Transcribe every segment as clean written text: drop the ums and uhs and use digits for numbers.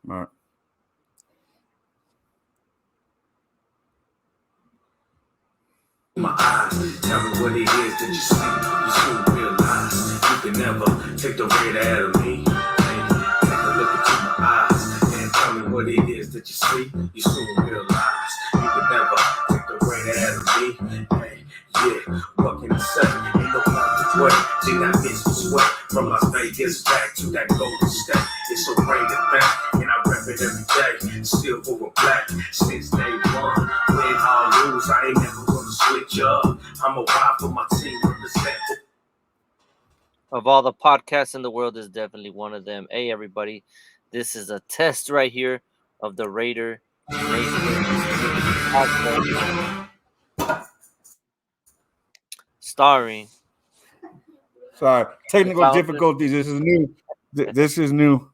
All right. My eyes, tell me what it is that you see. You soon realize you can never take the weight out of me. Hey, take a look into my eyes and tell me what it is that you see. You soon realize you can never take the weight out of me. Hey, yeah, what can I say? Ain't no perfect way. See that business way from Las Vegas back to that Golden State. It's a rain back, and I rep it every day. Silver or black since day one. Win or lose, I ain't never gonna switch up. I'm a ride for my team, represent. Of all the podcasts in the world, is definitely one of them. Hey, everybody, this is a test right here of the Raider Nation podcast, starring Sorry, the technical founder difficulties. This is new. This is new.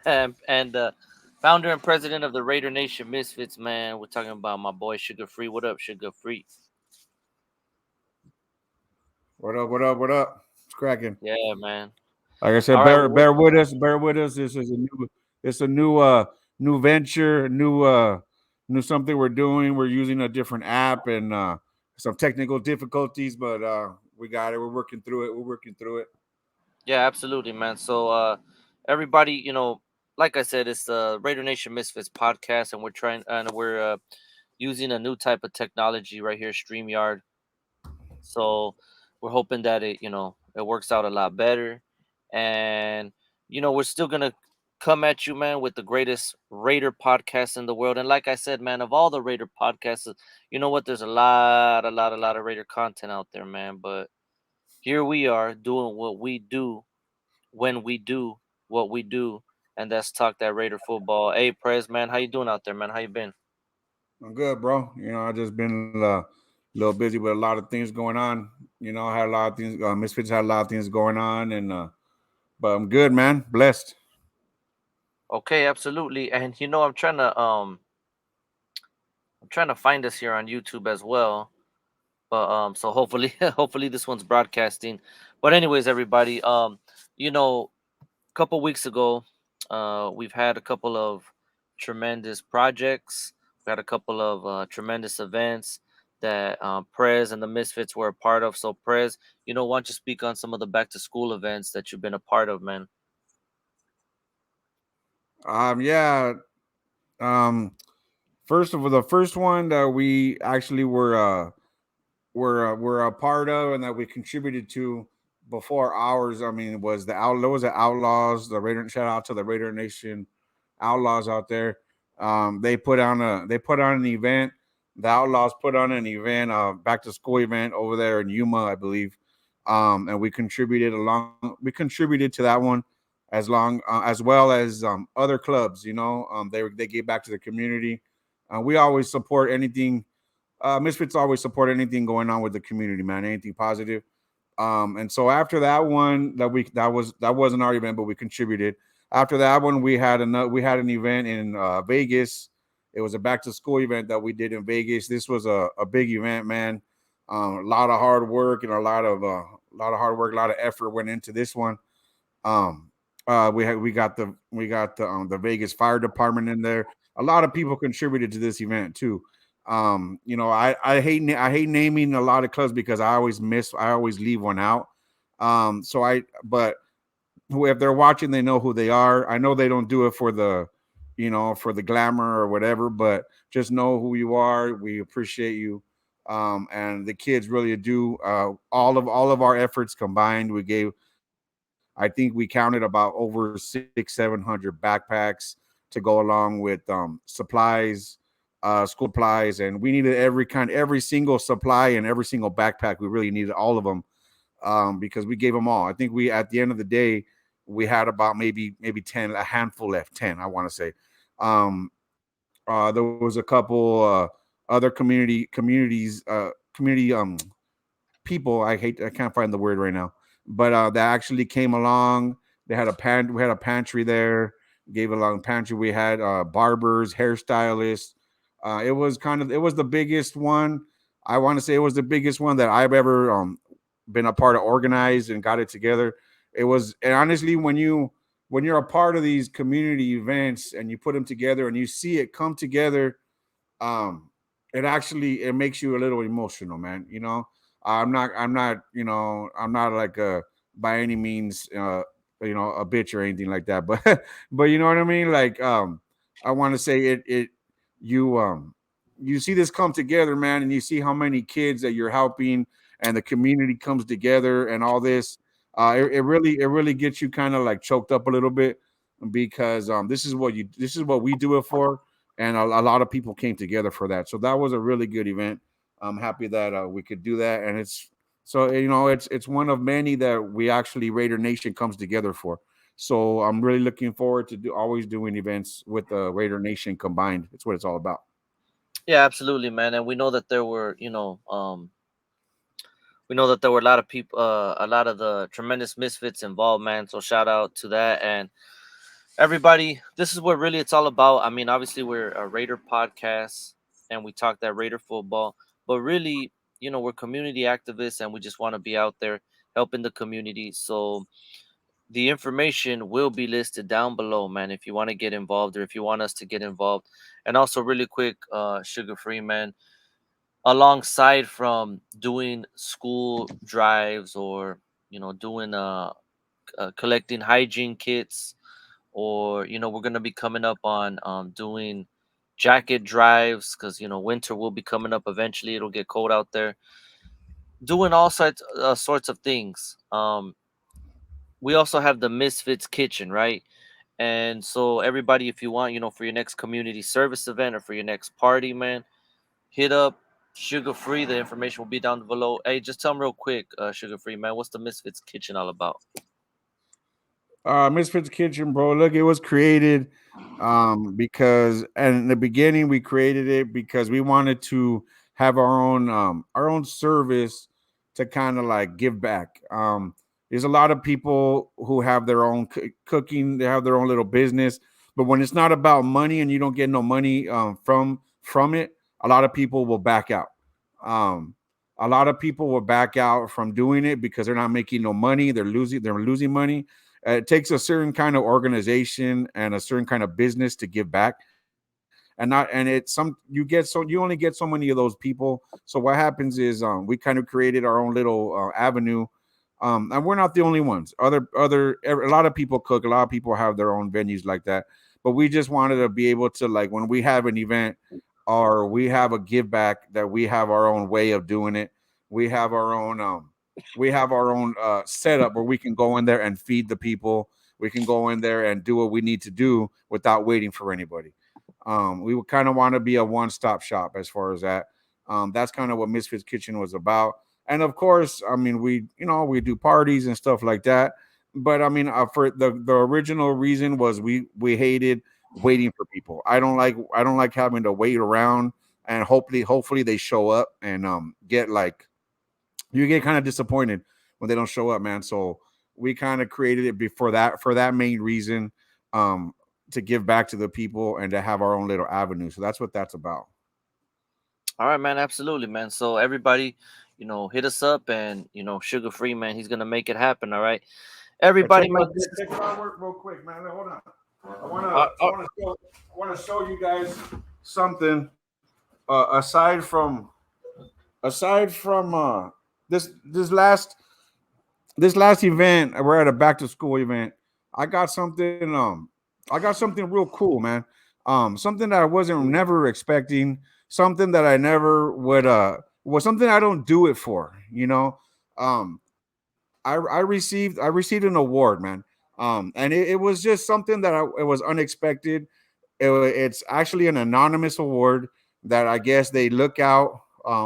and the founder and president of the Raider Nation Misfits. Man, we're talking about my boy Sugar Free. What up, Sugar Free? What up? What up? What up? It's cracking. Yeah, man. Like I said, All right, bear with us. Bear with us. This is a new. It's a new venture. New something we're doing. We're using a different app and some technical difficulties, but we got it. We're working through it. We're working through it. yeah, absolutely, man. So, everybody, like I said, it's the Raider Nation Misfits podcast, and we're using a new type of technology right here, StreamYard. So we're hoping that it works out a lot better, and we're still gonna come at you, man, with the greatest Raider podcast in the world. And like I said, man, of all the Raider podcasts, you know what? There's a lot of Raider content out there, man. But here we are doing what we do when we do what we do, and that's talk that Raider football. Hey, Prez, man, how you doing out there, man? How you been? I'm good, bro. I just been a little busy with a lot of things going on. I had a lot of things. Misfits had a lot of things going on, and but I'm good, man. Blessed. Okay, absolutely. And I'm trying to find us here on YouTube as well. But so hopefully hopefully this one's broadcasting. But anyways, everybody, a couple weeks ago, we've had a couple of tremendous projects. We had a couple of tremendous events that Prez and the Misfits were a part of. So Prez, why don't you speak on some of the back to school events that you've been a part of, man? Yeah. Um, First of all, the first one that we actually were a part of and that we contributed to before ours. I mean, was the Outlaws. The Raider, shout out to the Raider Nation Outlaws out there. They put on an event. The Outlaws put on an event, back to school event over there in Yuma, I believe. And we contributed to that one as well as other clubs. They gave back to the community. We always support anything. Misfits always support anything going on with the community, man. Anything positive. And so after that one, that wasn't our event, but we contributed. After that one, we had an event in Vegas. It was a back to school event that we did in Vegas. This was a big event, man. A lot of hard work and a lot of hard work, a lot of effort went into this one. Um, we got the Vegas Fire Department in there. A lot of people contributed to this event too. I hate naming a lot of clubs because I always leave one out. But if they're watching, they know who they are. I know they don't do it for the glamour or whatever, but just know who you are. We appreciate you. And the kids really do. All of our efforts combined, I think we counted about over 700 backpacks to go along with supplies, school supplies, and we needed every single supply and every single backpack. We really needed all of them, because we gave them all. I think we at the end of the day we had about maybe 10, a handful left, 10, I want to say. There was a couple other community people. I can't find the word right now, but that actually came along. We had a pantry there. Gave along pantry. We had barbers, hairstylists. It was the biggest one. I want to say it was the biggest one that I've ever been a part of, organized and got it together. It was, and honestly, when you're a part of these community events and you put them together and you see it come together, um it actually it makes you a little emotional, man. I'm not like a by any means a bitch or anything like that, but but you know what I mean, like I want to say it you you see this come together, man, and you see how many kids that you're helping and the community comes together and all this. It really gets you kind of like choked up a little bit because this is what we do it for, and a lot of people came together for that. So that was a really good event. I'm happy that we could do that, and it's one of many that we actually Raider Nation comes together for. So I'm really looking forward to always doing events with the Raider Nation combined. It's what it's all about. Yeah, absolutely, man. And we know that there were, we know that there were a lot of people, a lot of the tremendous misfits involved, man. So shout out to that and everybody. This is what really it's all about. I mean, obviously we're a Raider podcast and we talk that Raider football, but really, we're community activists and we just want to be out there helping the community. So the information will be listed down below, man, if you want to get involved or if you want us to get involved. And also, really quick, sugar free, man, alongside from doing school drives or doing collecting hygiene kits, or we're going to be coming up on doing jacket drives because winter will be coming up eventually. It'll get cold out there, doing all sorts of things. We also have the Misfits Kitchen, right? And so everybody, if you want, for your next community service event or for your next party, man, hit up Sugar Free. The information will be down below. Hey, just tell them real quick, Sugar Free, man, what's the Misfits Kitchen all about? Misfits Kitchen, bro. Look, it was created because, and in the beginning, we created it because we wanted to have our own service to kind of like give back. There's a lot of people who have their own cooking, they have their own little business, but when it's not about money and you don't get no money from it, a lot of people will back out. Um, a lot of people will back out from doing it because they're not making no money. They're losing money. It takes a certain kind of organization and a certain kind of business to give back, and not and it's some you only get so many of those people. So what happens is we kind of created our own little avenue, and we're not the only ones. A lot of people cook, a lot of people have their own venues like that, but we just wanted to be able to, like, when we have an event or we have a give back, that we have our own way of doing it. We have our own setup where we can go in there and feed the people. We can go in there and do what we need to do without waiting for anybody. We would kind of want to be a one-stop shop as far as that. That's kind of what Misfits Kitchen was about. And of course, I mean, we do parties and stuff like that. But I mean, for the original reason was we hated waiting for people. I don't like having to wait around, and hopefully they show up and get like you get kind of disappointed when they don't show up, man. So we kind of created it before that for that main reason, um, to give back to the people and to have our own little avenue. So that's what that's about. All right, man, absolutely, man. So everybody, hit us up and Sugar Free, man, he's gonna make it happen. All right, But check everybody, out man. check out our work real quick, man. Hold on. Uh, uh, I want to show you guys something. Aside from this this last this last event, we're at a back to school event. I got something. I got something real cool, man. Something that I wasn't never expecting. Something that I never would. Was something I don't do it for. Um, I received an award, man. And it was just something that it was unexpected. It's actually an anonymous award that I guess they look out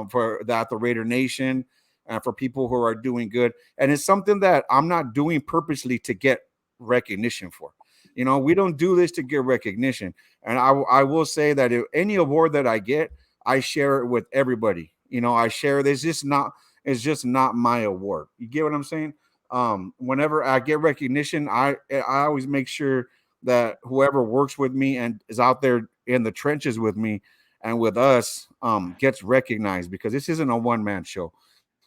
for that the Raider Nation and for people who are doing good. And it's something that I'm not doing purposely to get recognition for. We don't do this to get recognition. And I will say that if any award that I get, I share it with everybody. I share this. It's just not my award. You get what I'm saying? Whenever I get recognition, I always make sure that whoever works with me and is out there in the trenches with me and with us gets recognized, because this isn't a one-man show.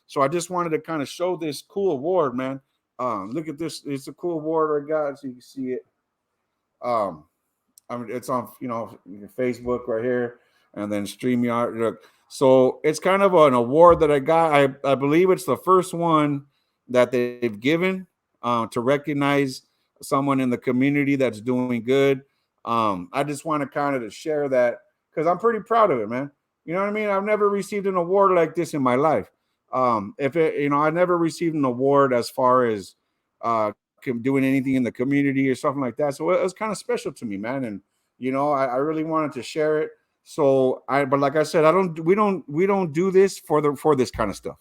So I just wanted to kind of show this cool award, man. Look at this. It's a cool award I got, so you can see it. Um, I mean, it's on Facebook right here, and then StreamYard. Look, so it's kind of an award that I got. I believe it's the first one that they've given to recognize someone in the community that's doing good. I just want to kind of to share that because I'm pretty proud of it, man. You know what I mean? I've never received an award like this in my life. If it, I never received an award as far as doing anything in the community or something like that. So it was kind of special to me, man. And I really wanted to share it. But like I said, I don't, we don't do this for this kind of stuff.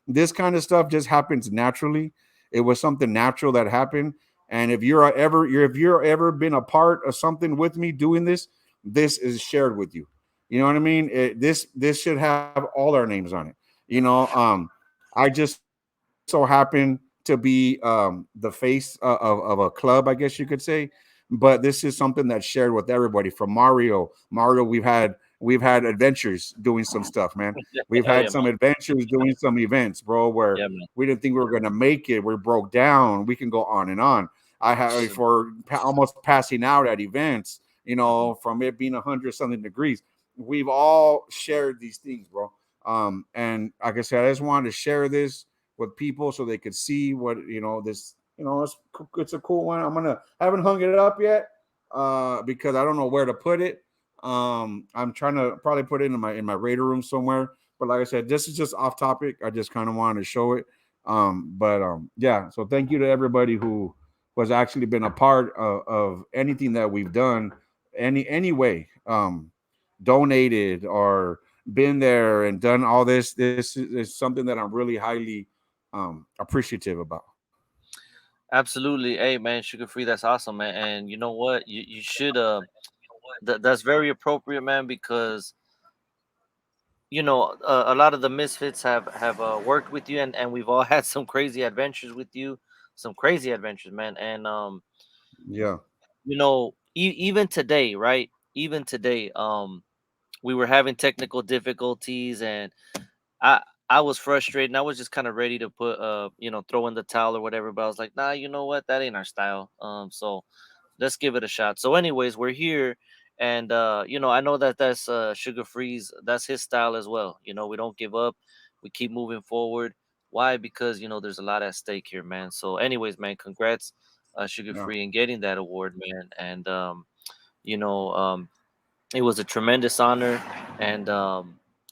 This kind of stuff just happens naturally. It was something natural that happened. And if you're ever been a part of something with me doing this, this is shared with you. You know what I mean? This should have all our names on it. I just so happen to be the face of a club, I guess you could say. But this is something that's shared with everybody. From Mario, we've had adventures doing some stuff, man. We've Hell had yeah, some man. adventures doing some events, bro, where Yeah, man. we didn't think we were gonna make it. We broke down. We can go on and on. I have almost passing out at events, Mhm. from it being 100 something degrees. We've all shared these things, bro. And like I said, I just wanted to share this with people so they could see what this. It's a cool one. I haven't hung it up yet, because I don't know where to put it. I'm trying to probably put it in my Raider room somewhere. But like I said, this is just off topic. I just kind of wanted to show it. But yeah. So thank you to everybody who was actually been a part of anything that we've done, any way, donated or been there and done all this. This is something that I'm really highly appreciative about. Absolutely. Hey, man, sugar free. That's awesome, man. And you know what? You should. That's very appropriate, man, because a lot of the misfits have worked with you, and we've all had some crazy adventures with you, some crazy adventures, man. And Yeah. even today, right? Even today, we were having technical difficulties, and I I was frustrated, and I was just kind of ready to put throw in the towel or whatever. But I was like, nah, you know what? That ain't our style. So let's give it a shot. So, anyways, we're here, and I know that that's Sugar Freeze. That's his style as well. We don't give up. We keep moving forward. Why? Because there's a lot at stake here, man. So, anyways, man, congrats, Sugar Yeah. Free, in getting that award, man. And you know, it was a tremendous honor, and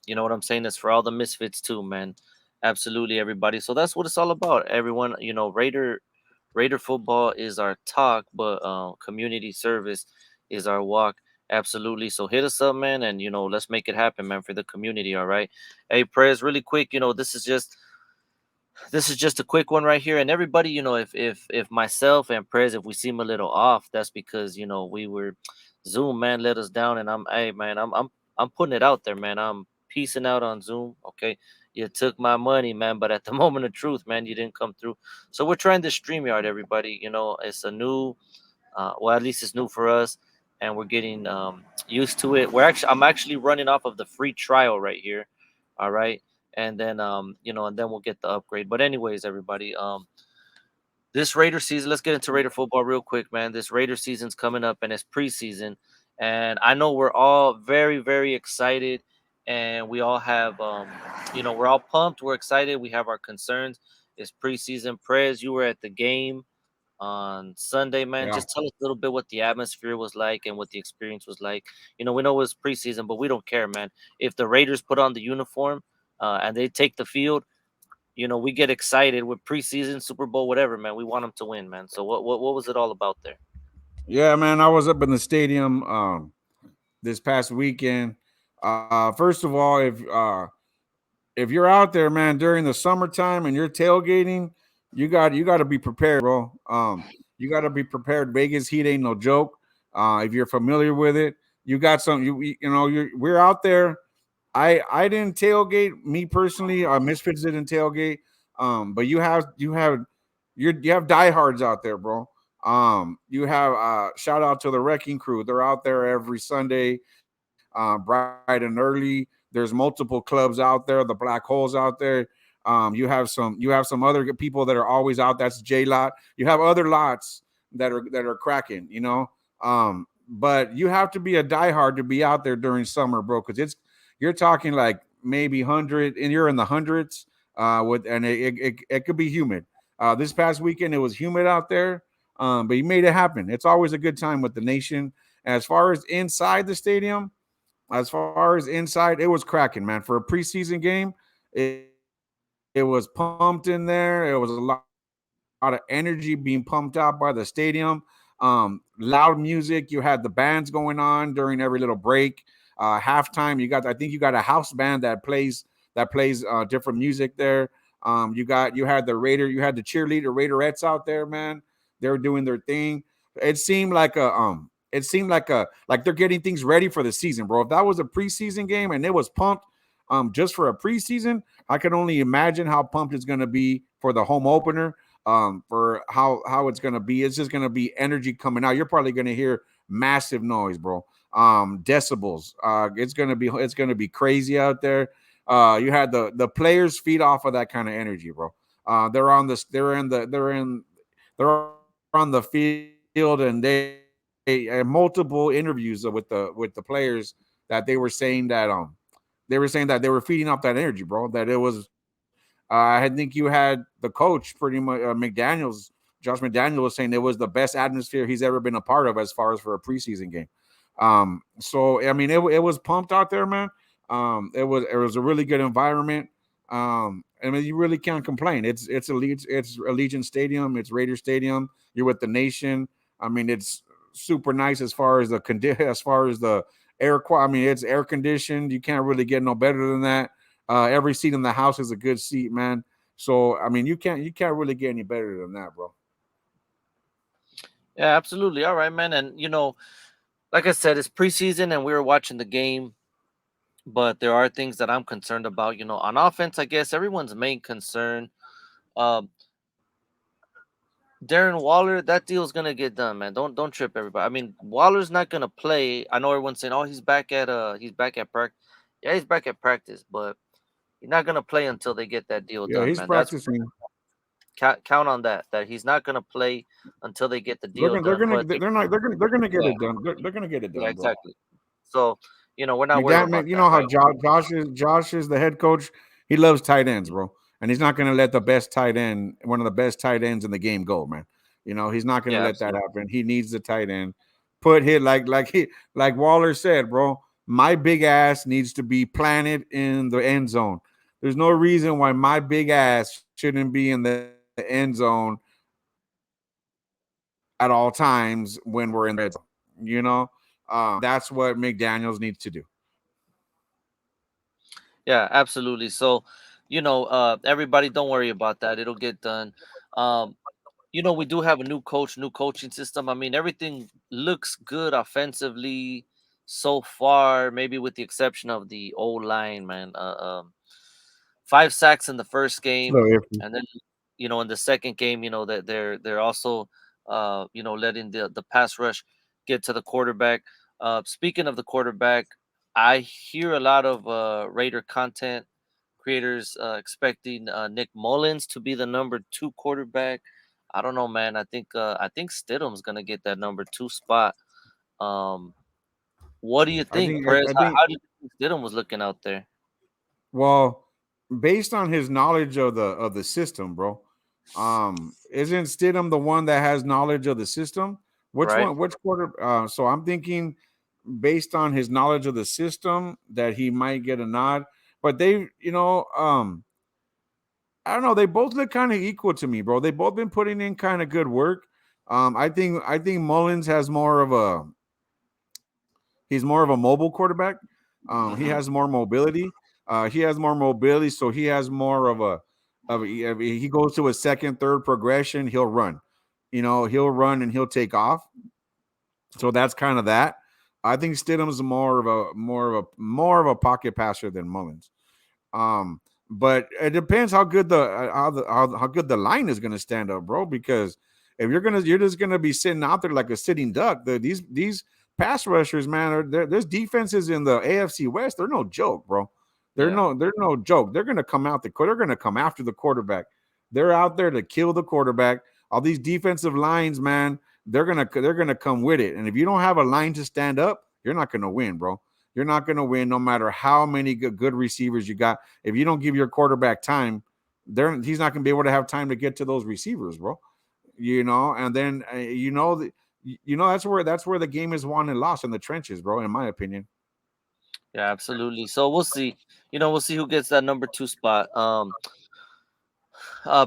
you know what I'm saying. It's for all the misfits too, man. Absolutely, everybody. So that's what it's all about. Everyone, Raider football is our talk, but community service is our walk. Absolutely. So hit us up, man, and let's make it happen, man, for the community. All right. Hey, prayers, really quick. This is just a quick one right here, and everybody, if myself and Prez, if we seem a little off, that's because we were Zoom, man, let us down, and hey, man, I'm putting it out there, man. I'm piecing out on Zoom. Okay, you took my money, man, but at the moment of truth, man, you didn't come through. So we're trying this Streamyard, everybody. It's a new, well, at least it's new for us, and we're getting used to it. I'm actually running off of the free trial right here. All right, and then and then we'll get the upgrade. But anyways, everybody, this Raider season, let's get into Raider football real quick, man. This Raider season's coming up, and it's preseason, and I know we're all very, very excited, and we all have, we're all pumped. We're excited. We have our concerns. It's preseason. Prez, you were at the game on Sunday, man. Yeah. Just tell us a little bit what the atmosphere was like and what the experience was like. We know it was preseason, but we don't care, man. If the Raiders put on the uniform and they take the field, we get excited with preseason, Super Bowl, whatever, man. We want them to win, man. So what was it all about there? Yeah, man. I was up in the stadium this past weekend. First of all, if you're out there, man, during the summertime and you're tailgating, you got to be prepared, bro. You got to be prepared. Vegas heat ain't no joke. If you're familiar with it, you got some. We're out there. I didn't tailgate. Me personally, Misfits didn't tailgate. But you have diehards out there, bro. You have shout out to the wrecking crew. They're out there every Sunday, bright and early. There's multiple clubs out there, the black holes out there. You have some other people that are always out. That's J lot. You have other lots that are cracking. But you have to be a diehard to be out there during summer, bro, because you're talking like maybe 100, and you're in the hundreds. With and it could be humid. This past weekend it was humid out there, but you made it happen. It's always a good time with the nation. As far as inside the stadium, as far as inside, it was cracking, man. For a preseason game, it was pumped in there. It was a lot of energy being pumped out by the stadium. Loud music. You had the bands going on during every little break. Halftime, I think you got a house band that plays different music there. You had you had the cheerleader Raiderettes out there, man. They were doing their thing. It seemed like like they're getting things ready for the season, bro. If that was a preseason game and it was pumped, just for a preseason, I can only imagine how pumped it's gonna be for the home opener. For how it's gonna be. It's just gonna be energy coming out. You're probably gonna hear massive noise, bro. Decibels. It's gonna be crazy out there. You had the players feed off of that kind of energy, bro. They're on the field, and they multiple interviews with the players that they were saying that they were feeding off that energy, bro. That it was I think you had the coach pretty much Josh McDaniel was saying it was the best atmosphere he's ever been a part of as far as for a preseason game. So I mean, it was pumped out there, man. It was a really good environment. I mean, you really can't complain. It's Allegiant Stadium, it's Raider Stadium. You're with the nation. I mean, it's super nice as far as as far as the I mean, it's air conditioned. You can't really get no better than that. Every seat in the house is a good seat, man. So I mean, you can't really get any better than that, bro. Yeah, absolutely. All right, man. And like I said, it's preseason and we were watching the game, but there are things that I'm concerned about. On offense, I guess everyone's main concern. Um, Darren Waller, that deal's gonna get done, man. Don't trip everybody. I mean, Waller's not gonna play. I know everyone's saying, "Oh, he's back at practice." Yeah, he's back at practice, but he's not gonna play until they get that deal Yeah, done, he's man. That's practicing. count on that. That he's not gonna play until they get the deal done. But They're gonna get yeah, it done. They're gonna get it yeah, done, bro. exactly. So we're not worried McDaniel, about you that, know how right? Josh is the head coach. He loves tight ends, bro, and he's not going to let the best tight end, one of the best tight ends in the game, go, man. He's not going to Yeah, let that absolutely. happen. He needs the tight end. Put hit like Waller said, bro. My big ass needs to be planted in the end zone. There's no reason why my big ass shouldn't be in the end zone at all times when we're in the red zone. That's what McDaniel's needs to do. Yeah, absolutely. So, everybody, don't worry about that. It'll get done. Um, we do have a new coach, new coaching system. I mean, everything looks good offensively so far, maybe with the exception of the old line, man. 5 sacks in the first It's a game, little iffy. and then in the second game, that they're also letting the pass rush get to the quarterback. Speaking of the quarterback, I hear a lot of Raider content creators expecting Nick Mullins to be the number 2 quarterback. I don't know, man. I think Stidham's gonna get that number 2 spot. Um, what do you I think, think Perez? I think How do you think Stidham was looking out there? Well, based on his knowledge of the system, bro. Isn't Stidham the one that has knowledge of the system? Which Right? one? Which quarter? So I'm thinking, based on his knowledge of the system, that he might get a nod. But I don't know. They both look kind of equal to me, bro. They both been putting in kind of good work. I think Mullins has more of a he's more of a mobile quarterback. He has Mm-hmm. more mobility. So he has more he goes to a second, third progression. He'll run. He'll run and he'll take off. So that's kind of that. I think Stidham's more of a pocket passer than Mullins. Um, but it depends how good how good the line is going to stand up, bro. Because if you're just gonna be sitting out there like a sitting duck. These pass rushers, man, there's defenses in the AFC West. They're no joke, bro. Yeah. They're no joke. They're gonna come out they're gonna come after the quarterback. They're out there to kill the quarterback. All these defensive lines, man. they're gonna come with it. And if you don't have a line to stand up, you're not gonna win, bro. You're not gonna win no matter how many good receivers you got. If you don't give your quarterback time, he's not gonna be able to have time to get to those receivers, bro. And then that's where the game is won and lost in the trenches, bro. In my opinion. Yeah, absolutely. So we'll see. We'll see who gets that number two spot.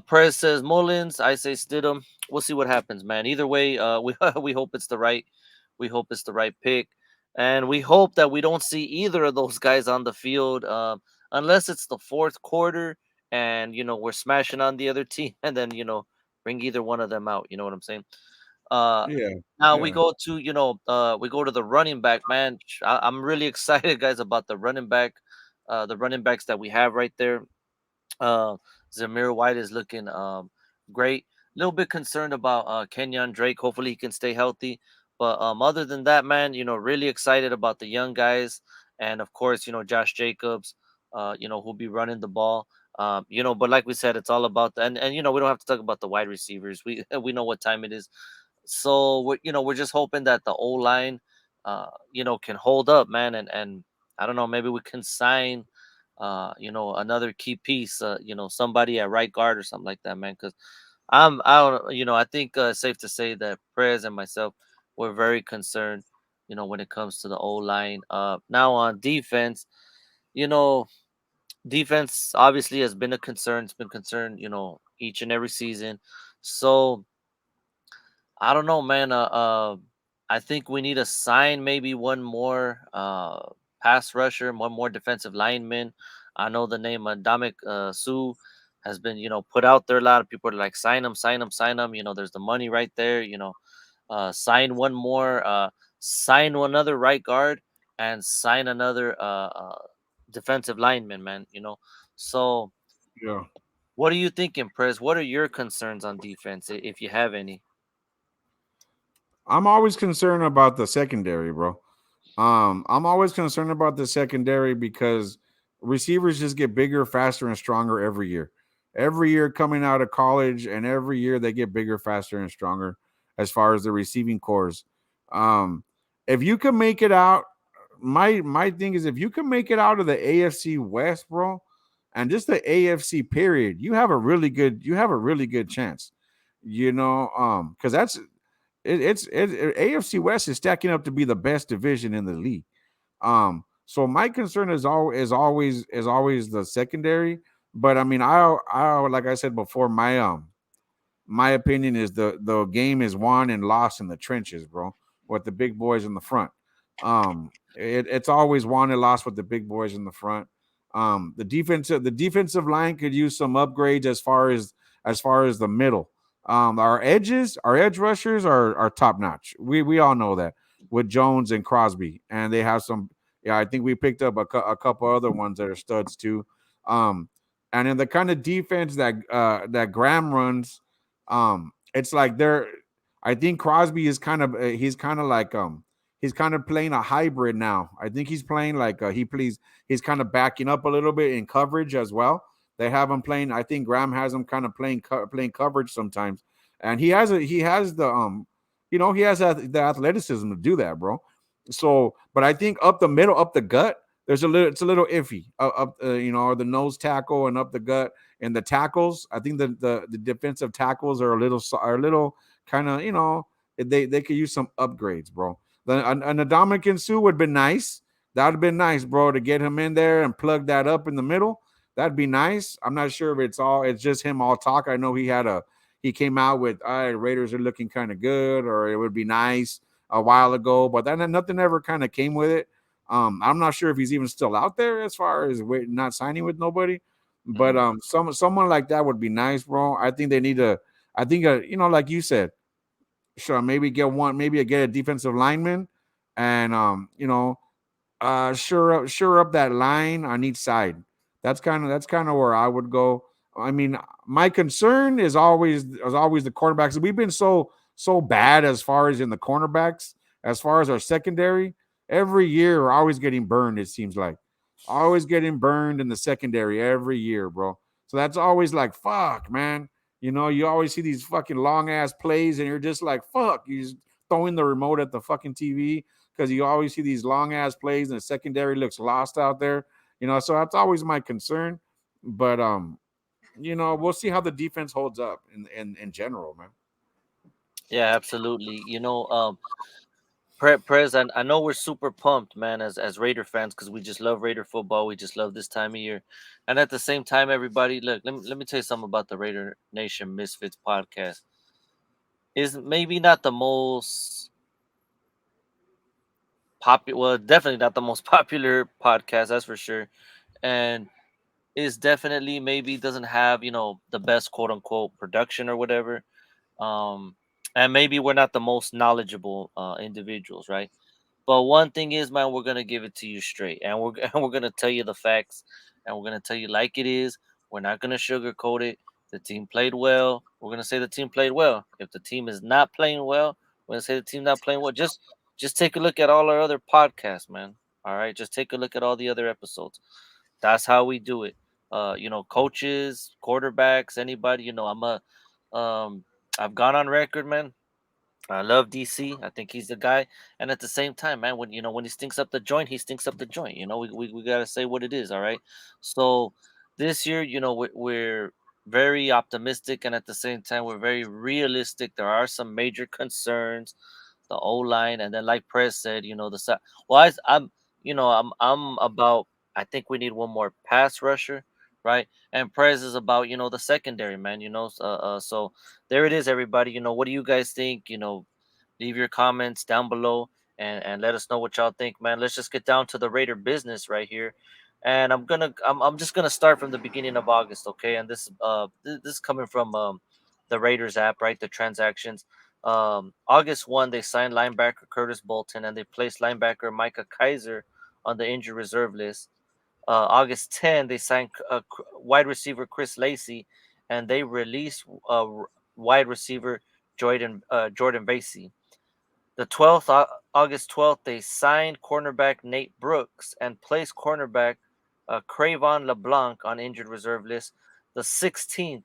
Perez says Mullins. I say Stidham. We'll see what happens, man. Either way, we we hope it's the right, we hope it's the right pick, and we hope that we don't see either of those guys on the field, unless it's the fourth quarter and we're smashing on the other team, and then bring either one of them out. You know what I'm saying? Uh, Yeah, Now we yeah, go to we go to the running back, man. I'm really excited, guys, about the running back, the running backs that we have right there. uh, Zamir White is looking great. A little bit concerned about Kenyon Drake. Hopefully he can stay healthy. But other than that, man, really excited about the young guys, and of course, Josh Jacobs, who'll be running the ball. But like we said, it's all about and we don't have to talk about the wide receivers. We we know what time it is. So we're just hoping that the O line, can hold up, man, and I don't know, maybe we can sign, another key piece, somebody at right guard or something like that, man. Because I don't, I think it's safe to say that Perez and myself were very concerned, when it comes to the O line. Now on defense, you know, defense obviously has been a concern. It's been concerned, each and every season. So I don't know, man. I think we need to sign maybe one more pass rusher, one more defensive lineman. I know the name Dominic Sue has been, put out there. A lot of people are like, sign him, sign him, sign him. There's the money right there. Sign one more, sign another right guard, and sign another defensive lineman, man. So yeah. what are you thinking, Prez? What are your concerns on defense, if you have any? I'm always concerned about the secondary, bro. I'm always concerned about the secondary because receivers just get bigger, faster, and stronger every year. Every year coming out of college, and every year they get bigger, faster, and stronger as far as the receiving cores. Um, if you can make it out, my thing is if you can make it out of the AFC West, bro, and just the AFC period, you have a really good chance. Because AFC West is stacking up to be the best division in the league. So my concern is always the secondary. But I mean, I like I said before, my opinion is the game is won and lost in the trenches, bro, with the big boys in the front. It's always won and lost with the big boys in the front. The defensive line could use some upgrades as far as the middle. Our edge rushers are top notch. We all know that with Jones and Crosby, and they have some. Yeah, I think we picked up a couple other ones that are studs too. Um, and in the kind of defense that Graham runs, it's like they're. I think Crosby is kind of he's kind of playing a hybrid now. I think he's playing like he's kind of backing up a little bit in coverage as well. They have him playing. I think Graham has him kind of playing coverage sometimes, and he has the athleticism to do that, bro. So, but I think up the middle, up the gut, it's a little iffy. Up the nose tackle and up the gut and the tackles. I think the defensive tackles are a little kind of they could use some upgrades, bro. The Dominican Sue would have been nice. That would have been nice, bro, to get him in there and plug that up in the middle. That'd be nice. I'm not sure if it's just him all talk. I know he came out with all right, Raiders are looking kind of good, or it would be nice a while ago, but then nothing ever kind of came with it. I'm not sure if he's even still out there as far as not signing with nobody. But Mhm. someone like that would be nice, bro. I think they need to. I think like you said, sure, maybe get a defensive lineman, and sure up that line on each side. That's kind of where I would go. I mean, my concern is always the cornerbacks. We've been so bad as far as in the cornerbacks, as far as our secondary. Every year we're always getting burned. It seems like always getting burned in the secondary every year, bro. So that's always like fuck, man. You know, you always see these fucking long ass plays, and you're just like, fuck, you just throwing the remote at the fucking TV because you always see these long ass plays, and the secondary looks lost out there. You know, so that's always my concern. But you know, we'll see how the defense holds up in general, man. Yeah, absolutely. Prez, I know we're super pumped, man, as Raider fans, because we just love Raider football. We just love this time of year, and at the same time, everybody, look, let me tell you something about the Raider Nation Misfits podcast. Is maybe not the most popular, well, definitely not the most popular podcast, that's for sure, and is definitely maybe doesn't have the best quote unquote production or whatever, um, and maybe we're not the most knowledgeable individuals, right? But one thing is, man, we're gonna give it to you straight, and we're and we're gonna tell you the facts, and we're gonna tell you like it is. We're not gonna sugarcoat it. The team played well. We're gonna say the team played well. If the team is not playing well, we're gonna say the team not playing well. Just take a look at all our other podcasts, man. All right, just take a look at all the other episodes. That's how we do it. Coaches, quarterbacks, anybody. Um, I've gone on record, man. I love DC. I think he's the guy. And at the same time, man, when he stinks up the joint, he stinks up the joint. We gotta say what it is. All right. So this year, we're very optimistic, and at the same time, we're very realistic. There are some major concerns, the O line, and then like Press said, well, I'm about. I think we need one more pass rusher, right? And Prez is about the secondary, man. So there it is, everybody. What do you guys think? Leave your comments down below, and let us know what y'all think, man. Let's just get down to the Raider business right here. And I'm just gonna start from the beginning of August, okay? And this is coming from the Raiders app, right? The transactions. August 1, they signed linebacker Curtis Bolton, and they placed linebacker Micah Kaiser on the injured reserve list. August 10, they signed wide receiver Chris Lacey, and they released wide receiver Jordan Vasey. The 12th, August 12th, they signed cornerback Nate Brooks and placed cornerback Cravon LeBlanc on injured reserve list. The 16th,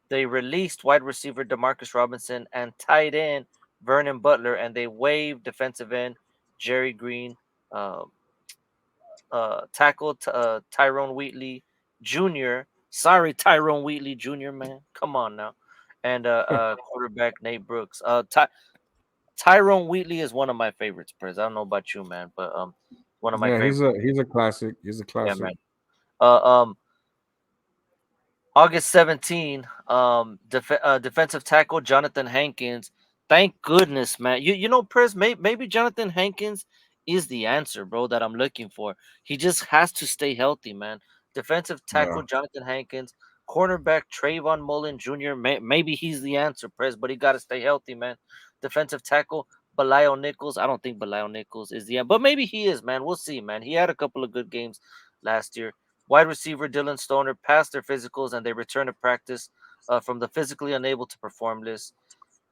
they released wide receiver Demarcus Robinson and tight end Vernon Butler, and they waived defensive end Jerry Green, uh, tackle Tyrone Wheatley Jr. Sorry, Tyrone Wheatley Jr. Man, come on now, and quarterback Nate Brooks. Tyrone Wheatley is one of my favorites, Prez. I don't know about you, man, but one of my Yeah, favorites. he's a classic. He's a Yeah, classic. man. Uh, um, August 17, defensive tackle Jonathan Hankins. Thank goodness, man. Prez, maybe Jonathan Hankins is the answer, bro, that I'm looking for. He just has to stay healthy, man. Defensive Yeah. tackle Jonathan Hankins, cornerback Trayvon Mullen Jr. Maybe he's the answer, Prez, but he got to stay healthy, man. Defensive tackle Belial Nichols. I don't think Belial Nichols is the answer, but maybe he is, man. We'll see, man. He had a couple of good games last year. Wide receiver Dylan Stoner passed their physicals and they returned to practice from the physically unable to perform list.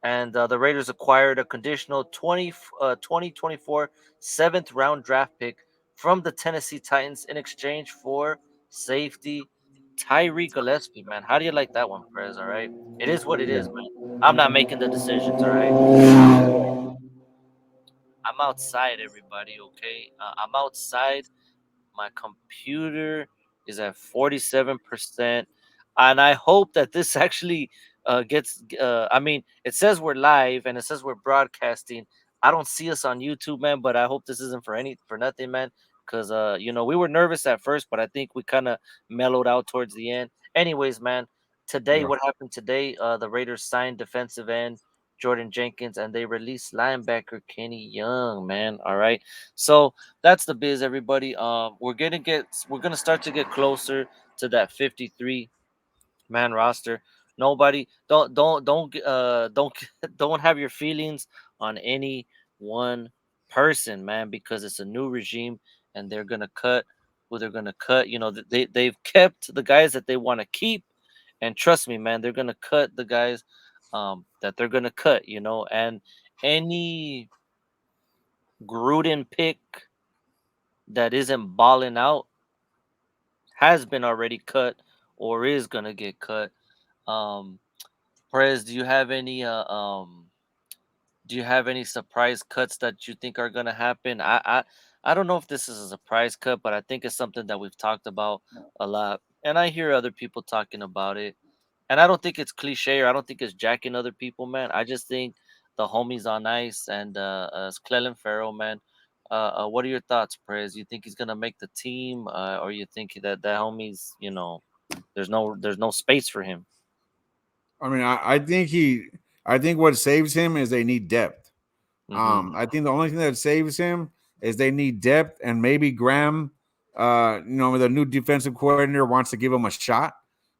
And the Raiders acquired a conditional 2024 seventh round draft pick from the Tennessee Titans in exchange for safety Tyree Gillespie, man. How do you like that one, Perez? All right. It is what it is, man. I'm not making the decisions, all right? I'm outside, everybody, okay? I'm outside. My computer is at 47%. And I hope that this actually gets, I mean, it says we're live and it says we're broadcasting. I don't see us on YouTube, man, but I hope this isn't for nothing, man. Because, we were nervous at first, but I think we kind of mellowed out towards the end. Anyways, man, today, Yeah. what happened today? The Raiders signed defensive end Jordan Jenkins and they released linebacker Kenny Young, man. All right. So, that's the biz, everybody. We're gonna start to get closer to that 53 man roster. Nobody don't don't have your feelings on any one person, man, because it's a new regime and they're gonna cut who they're gonna cut. They've kept the guys that they want to keep, and trust me, man, they're gonna cut the guys that they're gonna cut. And any Gruden pick that isn't balling out has been already cut or is gonna get cut. Um, Perez, do you have any surprise cuts that you think are gonna happen? I don't know if this is a surprise cut, but I think it's something that we've talked about a lot, and I hear other people talking about it. And I don't think it's cliche or I don't think it's jacking other people, man. I just think the homies on ice and Clelin Farrell, man. What are your thoughts, Perez? You think he's gonna make the team, or you think that homie's, there's no space for him? I mean, I think what saves him is they need depth. Mm-hmm. I think the only thing that saves him is they need depth, and maybe Graham, the new defensive coordinator wants to give him a shot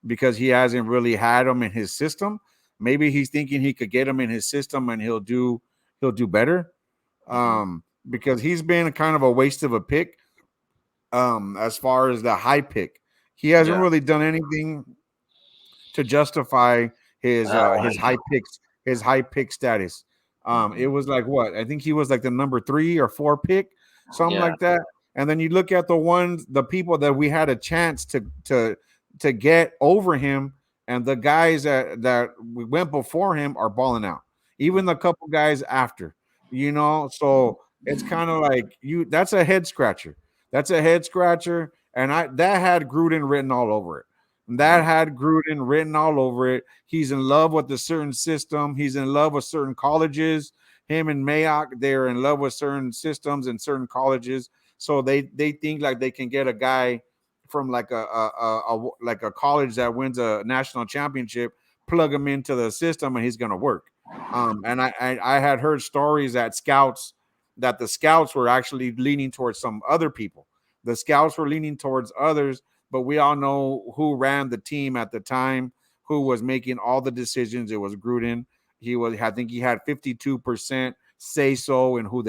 because he hasn't really had him in his system. Maybe he's thinking he could get him in his system and he'll do better. Mm-hmm. Because he's been kind of a waste of a pick. As far as the high pick, he hasn't Yeah. really done anything to justify his high pick status. It Mm-hmm. was like what I think he was like the number 3 or 4 pick, something Yeah. like that. And then you look at the people that we had a chance to get over him, and the guys that we went before him are balling out. Even the couple guys after, So it's kind of like you. That's a head scratcher. That's a head scratcher, and I that had Gruden written all over it. That Mm-hmm. had Gruden written all over it. He's in love with a certain system. He's in love with certain colleges. Him and Mayock, they're in love with certain systems and certain colleges. So they think like they can get a guy from like a college that wins a national championship, plug him into the system, and he's gonna work. And I had heard stories that the scouts were actually leaning towards some other people. The scouts were leaning towards others, but we all know who ran the team at the time, who was making all the decisions. It was Gruden. I think he had 52% say so in who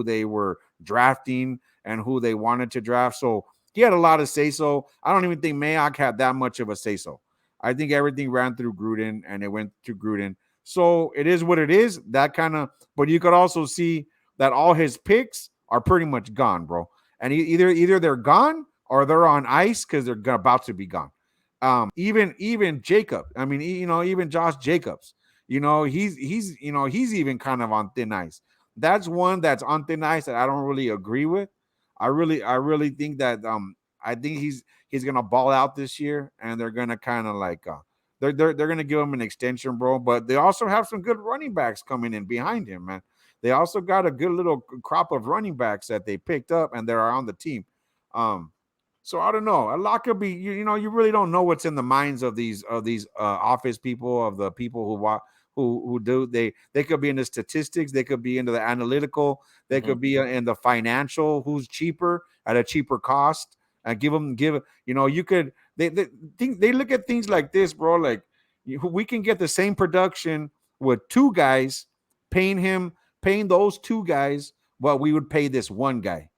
they were drafting and who they wanted to draft. So he had a lot of say so. I don't even think Mayock had that much of a say so. I think everything ran through Gruden and it went to Gruden. So it is what it is. But you could also see that all his picks are pretty much gone, bro. And either they're gone or they're on ice because they're about to be gone. Even Jacob, I mean, even Josh Jacobs, he's even kind of on thin ice. That's one that's on thin ice that I don't really agree with. I really think that I think he's gonna ball out this year, and they're gonna kind of like they're gonna give him an extension, bro. But they also have some good running backs coming in behind him, man. They also got a good little crop of running backs that they picked up and they're on the team. Um, so I don't know. A lot could be. You really don't know what's in the minds of these office people, of the people who do. They could be in the statistics. They could be into the analytical. They Mm-hmm. could be in the financial. Who's cheaper at a cheaper cost? And give. You could. They look at things like this, bro. Like we can get the same production with 2 guys, paying those 2 guys what we would pay this one guy.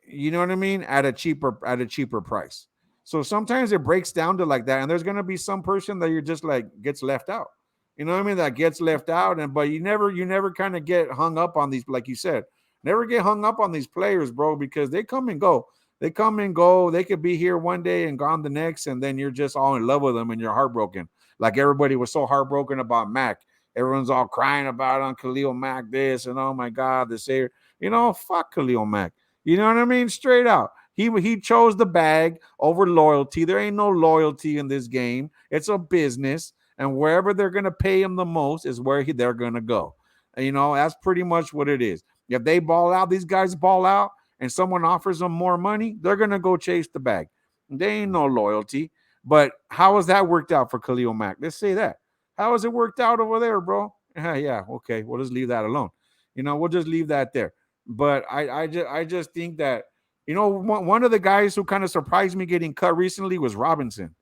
You know what I mean? At a cheaper price. So sometimes it breaks down to like that, and there's gonna be some person that you're just like gets left out. You know what I mean? That gets left out, and but you never kind of get hung up on these, like you said, never get hung up on these players, bro, because they come and go. They come and go. They could be here one day and gone the next, and then you're just all in love with them and you're heartbroken. Like everybody was so heartbroken about Mac. Everyone's all crying about on Khalil Mack this and oh my God, the savior. Fuck Khalil Mack. You know what I mean? Straight out. He chose the bag over loyalty. There ain't no loyalty in this game. It's a business, and wherever they're gonna pay him the most is where they're gonna go. That's pretty much what it is. If they ball out, these guys ball out, and someone offers them more money, they're gonna go chase the bag. There ain't no loyalty. But how has that worked out for Khalil Mack? Let's say that. How has it worked out over there, bro? Yeah, okay. We'll just leave that alone. We'll just leave that there. But I just think that one of the guys who kind of surprised me getting cut recently was Robinson.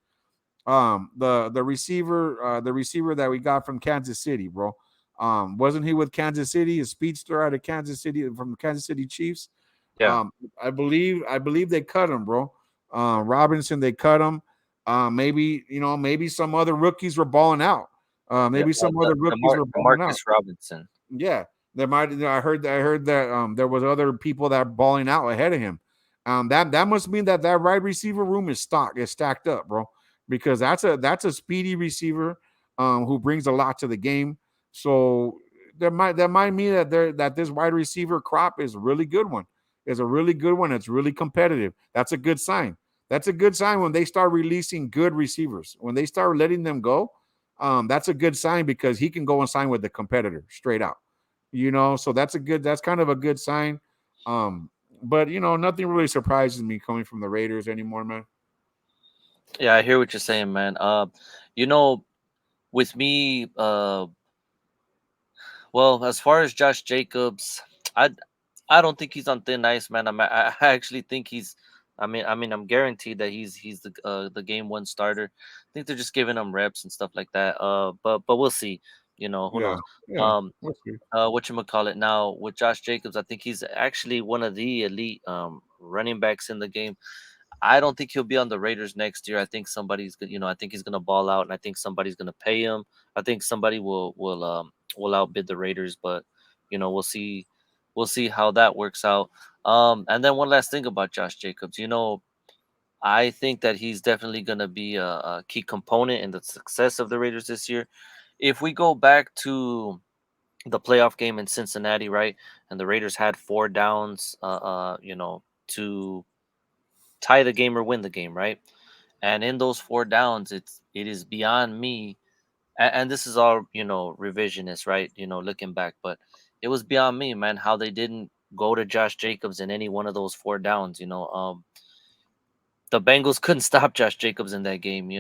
The receiver that we got from Kansas City, bro. Wasn't he with Kansas City? A speedster out of Kansas City from the Kansas City Chiefs. Yeah. I believe they cut him, bro. Robinson, they cut him. Maybe some other rookies were balling out. Yeah. Maybe some other rookies were balling out. Demarcus Robinson. Yeah, there might. I heard that there was other people that balling out ahead of him. That must mean that wide receiver room is stacked up, bro. Because that's a speedy receiver. who brings a lot to the game. So that might mean that this wide receiver crop is a really good one. Is a really good one. It's really competitive. That's a good sign. That's a good sign when they start releasing good receivers. When they start letting them go, that's a good sign because he can go and sign with the competitor straight out. So that's kind of a good sign. But nothing really surprises me coming from the Raiders anymore, man. Yeah, I hear what you're saying, man. You know, with me, well, as far as Josh Jacobs, I I don't think he's on thin ice, man. I actually think he's. I'm guaranteed that he's the game one starter. I think they're just giving him reps and stuff like that. But we'll see. Who Yeah, knows? yeah. Um, We'll see. what you call it now with Josh Jacobs? I think he's actually one of the elite running backs in the game. I don't think he'll be on the Raiders next year. I think I think he's gonna ball out, and I think somebody's gonna pay him. I think somebody will outbid the Raiders, but we'll see how that works out. And then one last thing about Josh Jacobs, I think that he's definitely gonna be a key component in the success of the Raiders this year. If we go back to the playoff game in Cincinnati, right, and the Raiders had four downs, to tie the game or win the game, right? And in those four downs, it is beyond me, and this is all revisionist, right? Looking back, but it was beyond me, man, how they didn't go to Josh Jacobs in any one of those four downs. The Bengals couldn't stop Josh Jacobs in that game.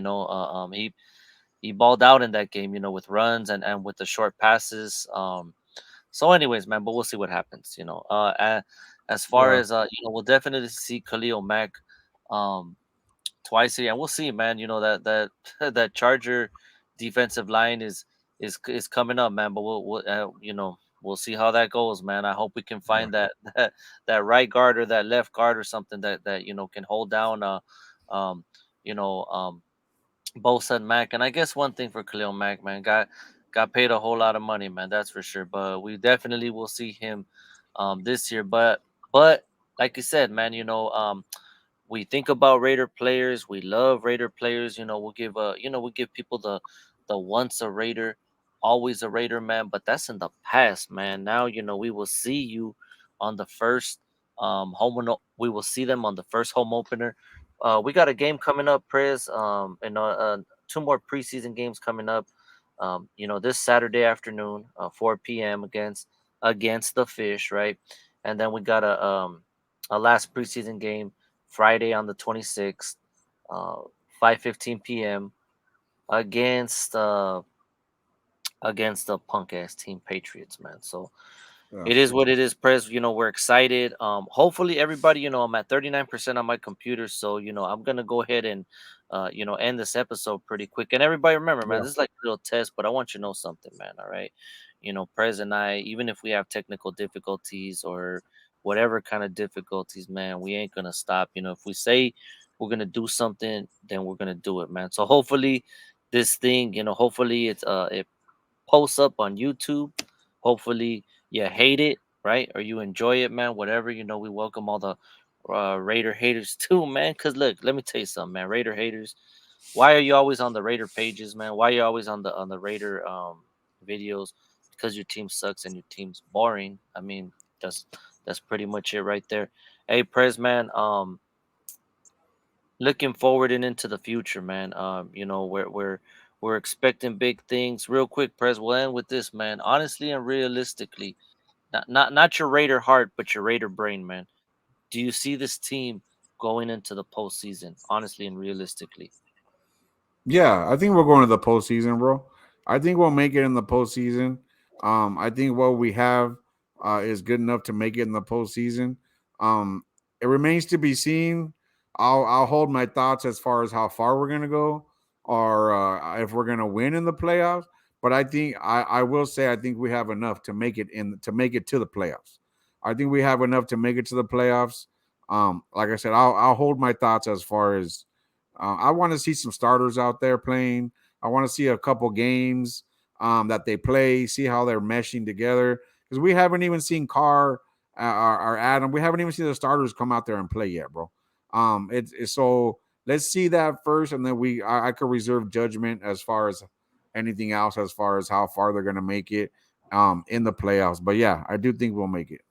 He balled out in that game, with runs and with the short passes. So, anyways, man, but we'll see what happens. As far Yeah, as we'll definitely see Khalil Mack. Um, Twice a year. And we'll see, man. That that Charger defensive line is coming up, man. But we'll see how that goes, man. I hope we can yeah, find that right guard or that left guard or something that can hold down um you know Bosa and Mac. And I guess one thing for Khalil Mack, man, got paid a whole lot of money, man. That's for sure. But we definitely will see him this year. But like you said, man, we think about Raider players. We love Raider players. We'll give people the once a Raider, always a Raider, man. But that's in the past, man. Now we will see you on the first we will see them on the first home opener. We got a game coming up, Prez. And two more preseason games coming up. This Saturday afternoon, 4 p.m. against the Fish, right? And then we got a last preseason game Friday on the 26th, uh, 5:15 p.m. against against the punk ass team Patriots, man. So yeah, it is what it is, Prez. We're excited. Hopefully everybody, I'm at 39% on my computer, so I'm gonna go ahead and end this episode pretty quick. And everybody remember, man, yeah. this is like a little test, but I want you to know something, man. All right. Prez and I, even if we have technical difficulties or whatever kind of difficulties, man, we ain't gonna stop. If we say we're gonna do something, then we're gonna do it, man. So hopefully this thing, hopefully it posts up on YouTube. Hopefully you hate it, right? Or you enjoy it, man. Whatever, we welcome all the Raider haters too, man. Cause look, let me tell you something, man. Raider haters, why are you always on the Raider pages, man? Why are you always on the Raider videos? Because your team sucks and your team's boring. I mean, that's that's pretty much it right there. Hey, Prez, man. Looking forward and into the future, man. We're expecting big things. Real quick, Prez, we'll end with this, man. Honestly and realistically, not your Raider heart, but your Raider brain, man. Do you see this team going into the postseason? Honestly and realistically. Yeah, I think we're going to the postseason, bro. I think we'll make it in the postseason. I think what we have is good enough to make it in the postseason. It remains to be seen. I'll hold my thoughts as far as how far we're gonna go, or if we're gonna win in the playoffs. But I will say I think we have enough to make it to the playoffs. I think we have enough to make it to the playoffs. Like I said, I'll hold my thoughts as far as I want to see some starters out there playing. I want to see a couple games that they play, see how they're meshing together. Because we haven't even seen Carr or Adam. We haven't even seen the starters come out there and play yet, bro. It's so let's see that first, and then I could reserve judgment as far as anything else as far as how far they're gonna make it in the playoffs. But yeah, I do think we'll make it.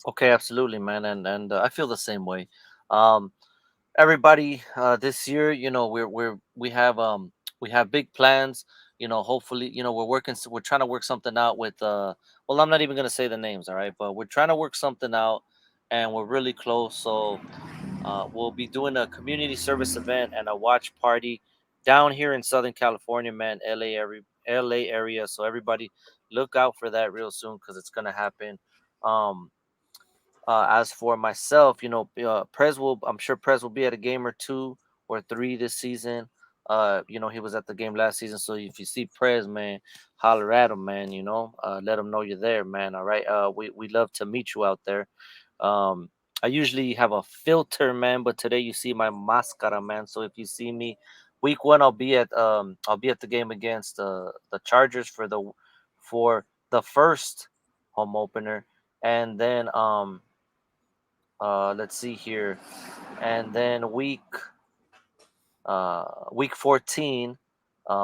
Okay, absolutely, man, and I feel the same way. Um, Everybody, this year, we have big plans. Hopefully, we're working. We're trying to work something out with. Well, I'm not even gonna say the names, all right, but we're trying to work something out, and we're really close. So we'll be doing a community service event and a watch party down here in Southern California, man, LA area. So everybody, look out for that real soon because it's gonna happen. Um, as for myself, I'm sure Prez will be at a game or two or three this season. He was at the game last season. So if you see Prez, man, holler at him, man. Let him know you're there, man. All right. We love to meet you out there. Um, I usually have a filter, man, but today you see my mascara, man. So if you see me, week one, I'll be at the game against the Chargers for the first home opener, and then let's see here. And then week 14,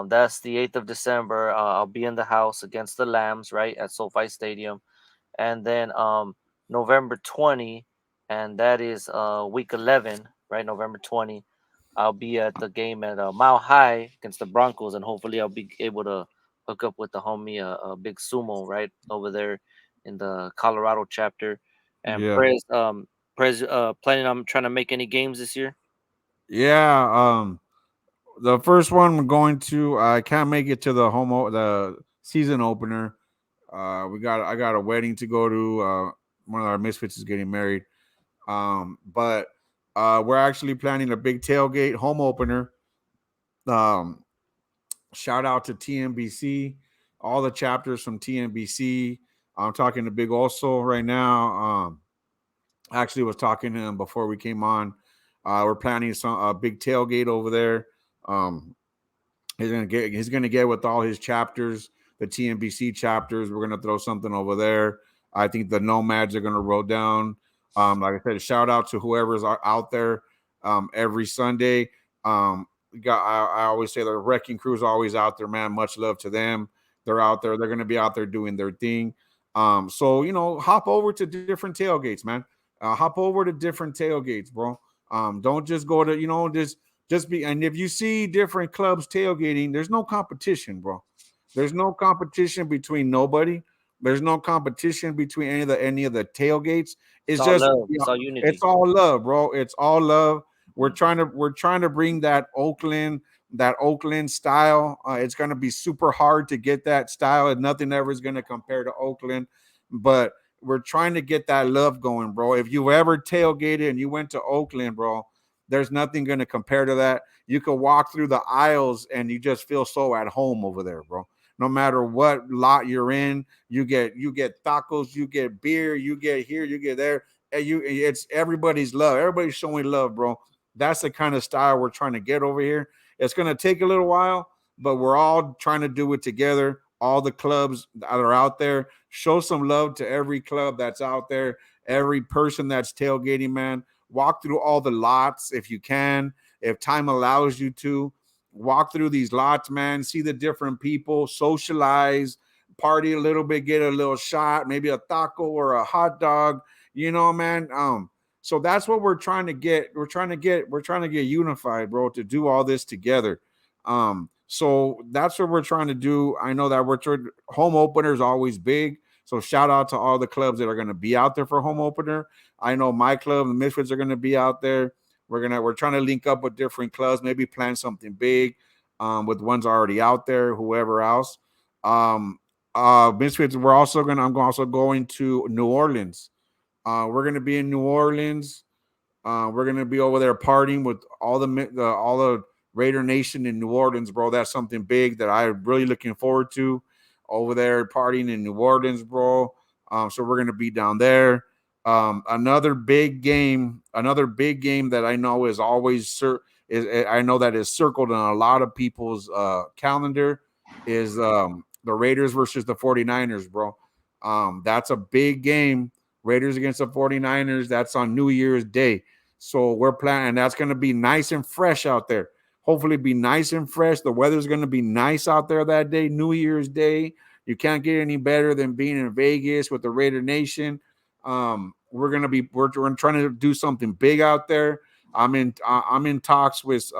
that's the 8th of December. I'll be in the house against the Lambs, right, at SoFi Stadium. And then November 20, and that is week 11, right, November 20. I'll be at the game at Mile High against the Broncos, and hopefully I'll be able to hook up with the homie, Big Sumo, right over there in the Colorado chapter. And Yeah. Prez, planning on trying to make any games this year? Yeah. The first one we're going to, I can't make it to the season opener. I got a wedding to go to. One of our misfits is getting married. But we're actually planning a big tailgate home opener. Um, Shout out to TNBC, all the chapters from TNBC. I'm talking to Big Also right now. Actually was talking to him before we came on. We're planning some a big tailgate over there. Um, he's gonna get with all his chapters, the TNBC chapters. We're gonna throw something over there. I think the nomads are gonna roll down. Like I said, shout out to whoever's out there every Sunday. I always say the wrecking crew's always out there, man. Much love to them. They're out there. They're gonna be out there doing their thing. So hop over to different tailgates, man. Hop over to different tailgates, bro. Don't just go to just be, and if you see different clubs tailgating, there's no competition, bro. There's no competition between nobody. There's no competition between any of the tailgates. It's It's all just love. It's all unity. it's all love, bro. It's all love. We're trying to bring that Oakland style. It's gonna be super hard to get that style, and nothing ever is gonna compare to Oakland. But we're trying to get that love going, bro. If you ever tailgated and you went to Oakland, bro, there's nothing going to compare to that. You could walk through the aisles and you just feel so at home over there, bro. No matter what lot you're in, you get tacos, you get beer, you get here, you get there, and it's everybody's love. Everybody's showing love, bro. That's the kind of style we're trying to get over here. It's going to take a little while, but we're all trying to do it together. All the clubs that are out there, show some love to every club that's out there, every person that's tailgating, man. Walk through all the lots if you can, if time allows you to. Walk through these lots, man. See the different people, socialize, party a little bit, get a little shot, maybe a taco or a hot dog. Man. So that's what we're trying to get. We're trying to get unified, bro, to do all this together. So that's what we're trying to do. I know that home opener is always big. So shout out to all the clubs that are going to be out there for home opener. I know my club, the Misfits, are going to be out there. We're trying to link up with different clubs, maybe plan something big with ones already out there, whoever else. Um, Misfits, I'm also going to New Orleans. We're going to be in New Orleans. We're gonna be over there partying with all the Raider Nation in New Orleans, bro. That's something big that I'm really looking forward to. Over there partying in New Orleans, bro. So we're gonna be down there. Another big game that I know is always I know that is circled on a lot of people's calendar is the Raiders versus the 49ers, bro. That's a big game. Raiders against the 49ers. That's on New Year's Day. So we're planning, that's going to be nice and fresh out there. Hopefully, be nice and fresh. The weather's going to be nice out there that day, New Year's Day. You can't get any better than being in Vegas with the Raider Nation. We're trying to do something big out there. I'm in talks with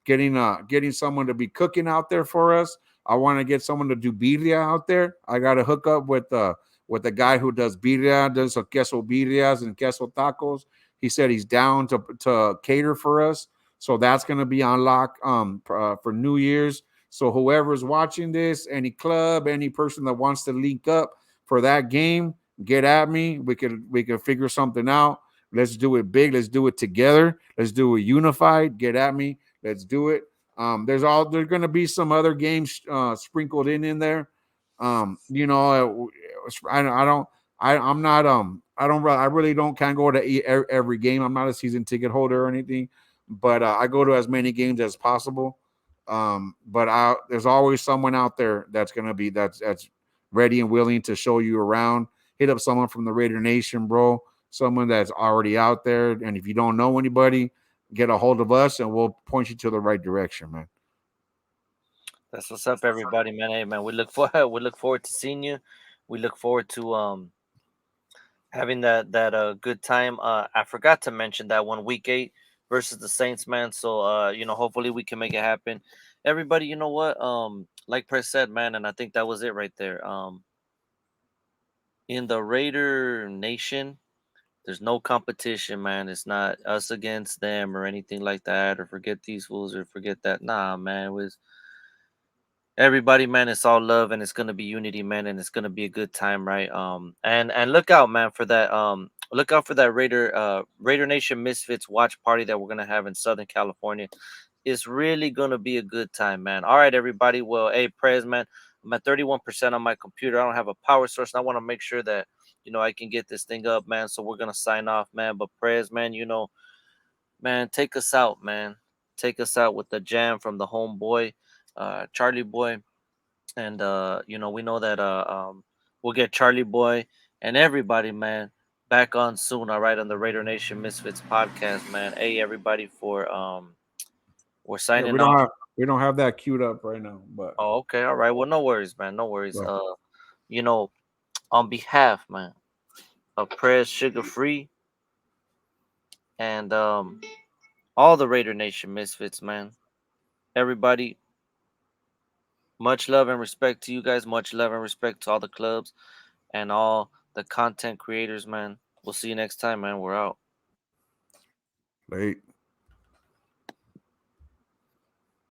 getting someone to be cooking out there for us. I want to get someone to do birria out there. I got to hook up with the guy who does birria, does queso birrias and queso tacos. He said he's down to cater for us. So that's going to be on lock for New Year's. So whoever's watching this, any club, any person that wants to link up for that game, get at me. We could figure something out. Let's do it big. Let's do it together. Let's do it unified. Get at me. Let's do it. There's going to be some other games sprinkled in there. You know, I don't. I'm not. I don't. I really don't. Can't go to every game. I'm not a season ticket holder or anything, but I go to as many games as possible. But there's always someone out there that's gonna be that's ready and willing to show you around. Hit up someone from the Raider Nation, bro. Someone that's already out there, and if you don't know anybody, get a hold of us, and we'll point you to the right direction, man. That's what's up, everybody, man. Hey, man, we look for we look forward to seeing you. We look forward to having that good time. I forgot to mention that one, week 8 versus the Saints, man. So hopefully we can make it happen. Everybody, you know what? Like Press said, man, and I think that was it right there. In the Raider Nation, there's no competition, man. It's not us against them or anything like that, or forget these fools or forget that. Nah, man. It was everybody, man. It's all love, and it's gonna be unity, man, and it's gonna be a good time, right? And look out, man, for that. Look out for that Raider Nation Misfits watch party that we're gonna have in Southern California. It's really gonna be a good time, man. All right, everybody. Well, hey, Prez, man, I'm at 31% on my computer. I don't have a power source, and I want to make sure that I can get this thing up, man. So we're gonna sign off, man. But Prez, man, man, take us out, man. Take us out with the jam from the homeboy, Charlie Boy, and we know that we'll get Charlie Boy and everybody, man, back on soon. All right, on the Raider Nation Misfits podcast, man. Hey, everybody, for we're Yeah, signing off. we don't have that queued up right now, but Oh, okay, all right. Well, no worries, man. No worries. well, You know, on behalf, man, of Press Sugar Free and all the Raider Nation Misfits, man. Everybody, much love and respect to you guys. Much love and respect to all the clubs and all the content creators, man. We'll see you next time, man. We're out. late.